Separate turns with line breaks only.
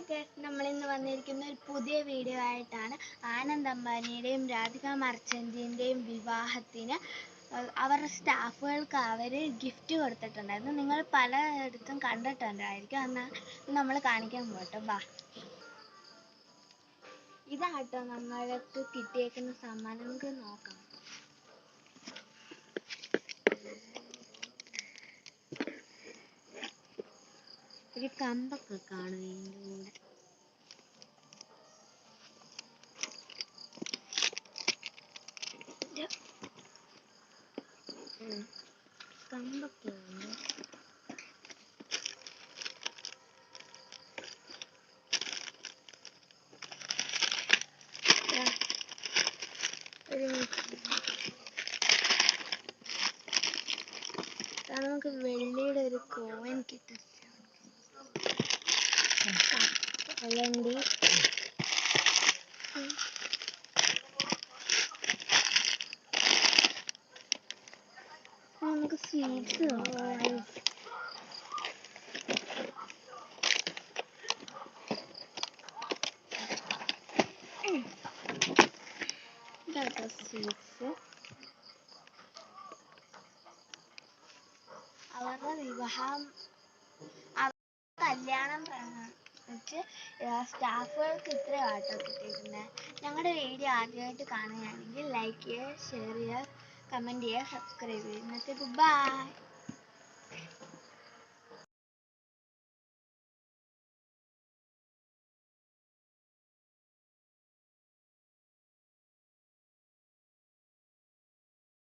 Guys, നമ്മൾ ഇന്ന് വന്നിരിക്കുന്ന ഒരു പുതിയ വീഡിയോ ആയിട്ടാണ്. ആനന്ദ് അംബാനിയുടെയും രാധിക മർച്ചന്റിന്റെയും വിവാഹത്തിന് അവരുടെ സ്റ്റാഫുകൾക്ക് അവർ ഗിഫ്റ്റ് കൊടുത്തിട്ടുണ്ടായിരുന്നു. നിങ്ങൾ പലയിടത്തും കണ്ടിട്ടുണ്ടായിരിക്കും. എന്നാൽ നമ്മൾ കാണിക്കാൻ പോട്ടെ. വാ, ഇതാട്ടോ നമ്മൾക്ക് കിട്ടിയേക്കുന്ന സമ്മാനം. നമുക്ക് നോക്കാം. ഒരു കമ്പൊക്കെ കാണും ഇതിൻ്റെ കൂടെ. കമ്പൊക്കെ ഉണ്ട്. നമുക്ക് വെള്ളിയുടെ ഒരു കോയിൻ കിട്ടും. അല്ലെങ്കിൽ നമുക്ക് സ്വീറ്റ്സ് നോക്കാം. ഇതാട്ടോ സ്വീറ്റ്സ്. അവരുടെ വിവാഹം, കല്യാണം വെച്ച് സ്റ്റാഫുകൾക്ക് ഇത്രയാട്ടോ കിട്ടിയിരുന്നത്. ഞങ്ങളുടെ വീഡിയോ ആദ്യമായിട്ട് കാണുകയാണെങ്കിൽ ലൈക്ക് ചെയ്യുക, ഷെയർ ചെയ്യുക, കമൻറ്റ് ചെയ്യുക, സബ്സ്ക്രൈബ് ചെയ്യുക. ബൈ.